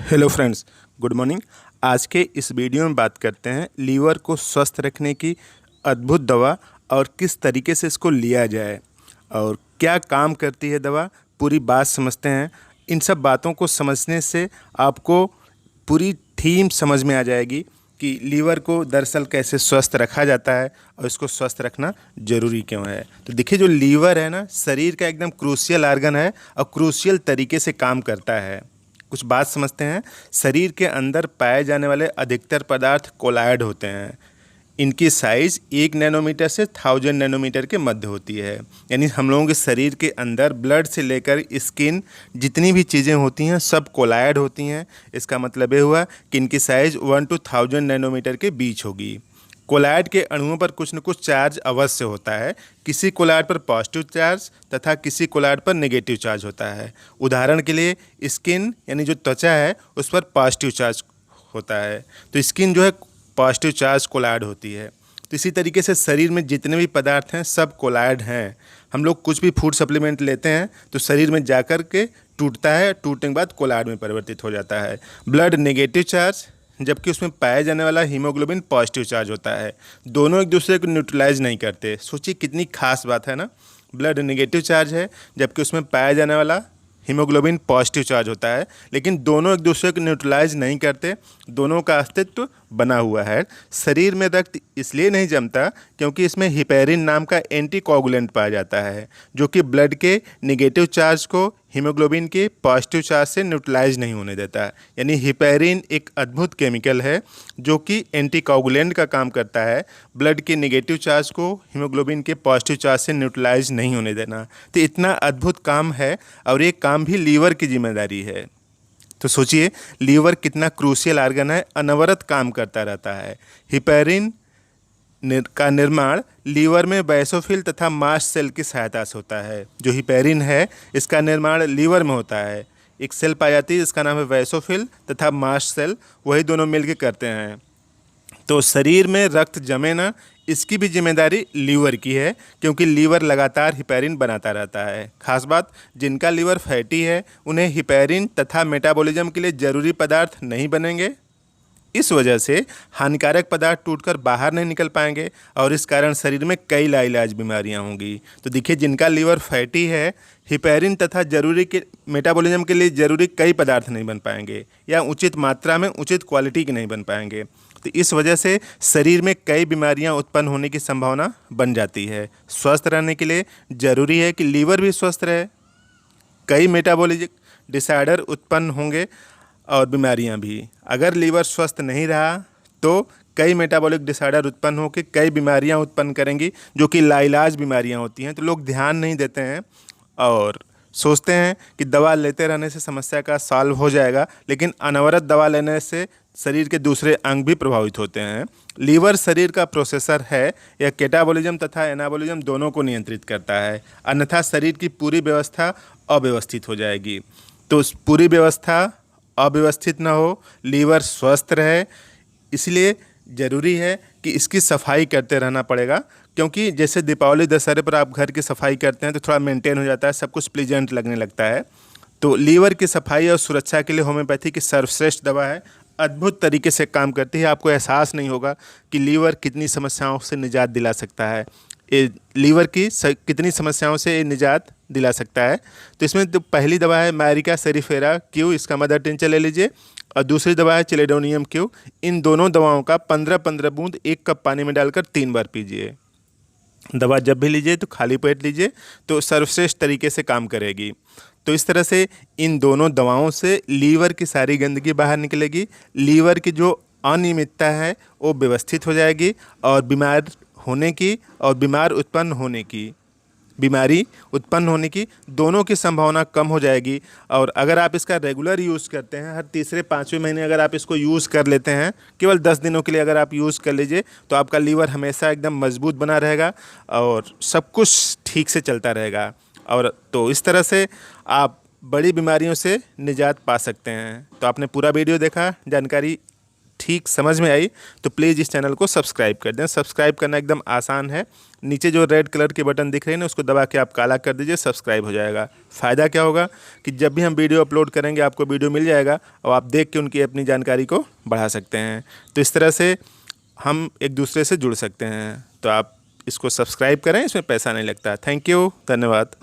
Hello friends, good morning. आज के इस वीडियो में बात करते हैं लीवर को स्वस्थ रखने की अद्भुत दवा और किस तरीके से इसको लिया जाए और क्या काम करती है दवा, पूरी बात समझते हैं। इन सब बातों को समझने से आपको पूरी थीम समझ में आ जाएगी कि लीवर को दरअसल कैसे स्वस्थ रखा जाता है और इसको स्वस्थ रखना ज़रूरी क्यों है। तो देखिए, जो लीवर है ना, शरीर का एकदम क्रूशियल आर्गन है और क्रूशियल तरीके से काम करता है। कुछ बात समझते हैं। शरीर के अंदर पाए जाने वाले अधिकतर पदार्थ कोलायड होते हैं। इनकी साइज़ 1 नैनोमीटर से 1000 नैनोमीटर के मध्य होती है। यानी हम लोगों के शरीर के अंदर ब्लड से लेकर स्किन जितनी भी चीज़ें होती हैं सब कोलायड होती हैं। इसका मतलब ये हुआ कि इनकी साइज़ 1 to 1000 नैनोमीटर के बीच होगी। कोलायड के अणुओं पर कुछ न कुछ चार्ज अवश्य होता है। किसी कोलायड पर पॉजिटिव चार्ज तथा किसी कोलायड पर नेगेटिव चार्ज होता है। उदाहरण के लिए स्किन यानी जो त्वचा है उस पर पॉजिटिव चार्ज होता है, तो स्किन जो है पॉजिटिव चार्ज कोलायड होती है। तो इसी तरीके से शरीर में जितने भी पदार्थ हैं सब कोलायड हैं। हम लोग कुछ भी फूड सप्लीमेंट लेते हैं तो शरीर में जाकर के टूटता है, टूटने के बाद कोलायड में परिवर्तित हो जाता है। ब्लड नेगेटिव चार्ज, जबकि उसमें पाया जाने वाला हीमोग्लोबिन पॉजिटिव चार्ज होता है। दोनों एक दूसरे को न्यूट्रलाइज नहीं करते। सोचिए कितनी खास बात है ना। ब्लड नेगेटिव चार्ज है जबकि उसमें पाया जाने वाला हीमोग्लोबिन पॉजिटिव चार्ज होता है, लेकिन दोनों एक दूसरे को न्यूट्रलाइज नहीं करते। दोनों का अस्तित्व बना हुआ है। शरीर में रक्त इसलिए नहीं जमता क्योंकि इसमें हिपेरिन नाम का एंटीकोगुलेंट पाया जाता है, जो कि ब्लड के नेगेटिव चार्ज को हीमोग्लोबिन के पॉजिटिव चार्ज से न्यूट्रलाइज नहीं होने देता। यानी हिपेरिन एक अद्भुत केमिकल है जो कि एंटीकोगुलेंट का काम करता है, ब्लड के नेगेटिव चार्ज को हीमोग्लोबिन के पॉजिटिव चार्ज से न्यूट्रलाइज नहीं होने देना। तो इतना अद्भुत काम है और ये काम भी लीवर की जिम्मेदारी है। तो सोचिए लीवर कितना क्रूशियल आर्गन है, अनवरत काम करता रहता है। हिपेरिन का निर्माण लीवर में बेसोफिल तथा मास्ट सेल की सहायता से होता है। जो हिपेरिन है इसका निर्माण लीवर में होता है। एक सेल पाई जाती है, इसका नाम है बेसोफिल तथा मास्ट सेल, वही दोनों मिलकर करते हैं। तो शरीर में रक्त जमे ना, इसकी भी जिम्मेदारी लीवर की है, क्योंकि लीवर लगातार हिपेरिन बनाता रहता है। खास बात, जिनका लीवर फैटी है उन्हें हिपेरिन तथा मेटाबॉलिज्म के लिए ज़रूरी पदार्थ नहीं बनेंगे। इस वजह से हानिकारक पदार्थ टूटकर बाहर नहीं निकल पाएंगे और इस कारण शरीर में कई लाइलाज बीमारियां होंगी। तो देखिए, जिनका लीवर फैटी है, हिपेरिन तथा जरूरी के मेटाबॉलिज्म के लिए ज़रूरी कई पदार्थ नहीं बन पाएंगे या उचित मात्रा में उचित क्वालिटी के नहीं बन पाएंगे। तो इस वजह से शरीर में कई बीमारियां उत्पन्न होने की संभावना बन जाती है। स्वस्थ रहने के लिए ज़रूरी है कि लीवर भी स्वस्थ रहे। कई मेटाबॉलिक डिसऑर्डर उत्पन्न होंगे और बीमारियां भी। अगर लीवर स्वस्थ नहीं रहा तो कई मेटाबॉलिक डिसऑर्डर उत्पन्न होकर कई बीमारियां उत्पन्न करेंगी, जो कि लाइलाज बीमारियां होती हैं। तो लोग ध्यान नहीं देते हैं और सोचते हैं कि दवा लेते रहने से समस्या का सॉल्व हो जाएगा, लेकिन अनवरत दवा लेने से शरीर के दूसरे अंग भी प्रभावित होते हैं। लीवर शरीर का प्रोसेसर है, यह कैटाबॉलिज्म तथा एनाबॉलिज्म दोनों को नियंत्रित करता है, अन्यथा शरीर की पूरी व्यवस्था अव्यवस्थित हो जाएगी। तो पूरी व्यवस्था अव्यवस्थित न हो, लीवर स्वस्थ रहे, इसलिए ज़रूरी है कि इसकी सफाई करते रहना पड़ेगा। क्योंकि जैसे दीपावली दशहरे पर आप घर की सफाई करते हैं तो थोड़ा मेंटेन हो जाता है, सब कुछ प्लीजेंट लगने लगता है। तो लीवर की सफाई और सुरक्षा के लिए होम्योपैथी की सर्वश्रेष्ठ दवा है। अद्भुत तरीके से काम करती है। आपको एहसास नहीं होगा कि लीवर कितनी समस्याओं से निजात दिला सकता है। ये लीवर की कितनी समस्याओं से ये निजात दिला सकता है। तो इसमें तो पहली दवा है मैरिका सेरिफेरा क्यू, इसका मदर टिंचर ले लीजिए, और दूसरी दवा है चिलेडोनियम क्यू। इन दोनों दवाओं का 15-15 बूंद 1 कप पानी में डालकर 3 बार पीजिए। दवा जब भी लीजिए तो खाली पेट लीजिए, तो सर्वश्रेष्ठ तरीके से काम करेगी। तो इस तरह से इन दोनों दवाओं से लीवर की सारी गंदगी बाहर निकलेगी, लीवर की जो अनियमितता है वो व्यवस्थित हो जाएगी और बीमारी उत्पन्न होने की दोनों की संभावना कम हो जाएगी। और अगर आप इसका रेगुलर यूज़ करते हैं, हर तीसरे पाँचवें महीने अगर आप इसको यूज़ कर लेते हैं, केवल 10 दिनों के लिए अगर आप यूज़ कर लीजिए, तो आपका लीवर हमेशा एकदम मजबूत बना रहेगा और सब कुछ ठीक से चलता रहेगा। और तो इस तरह से आप बड़ी बीमारियों से निजात पा सकते हैं। तो आपने पूरा वीडियो देखा, जानकारी ठीक समझ में आई तो प्लीज़ इस चैनल को सब्सक्राइब कर दें। सब्सक्राइब करना एकदम आसान है, नीचे जो रेड कलर के बटन दिख रहे हैं ना उसको दबा के आप काला कर दीजिए, सब्सक्राइब हो जाएगा। फ़ायदा क्या होगा कि जब भी हम वीडियो अपलोड करेंगे आपको वीडियो मिल जाएगा और आप देख के उनकी अपनी जानकारी को बढ़ा सकते हैं। तो इस तरह से हम एक दूसरे से जुड़ सकते हैं। तो आप इसको सब्सक्राइब करें, इसमें पैसा नहीं लगता। थैंक यू, धन्यवाद।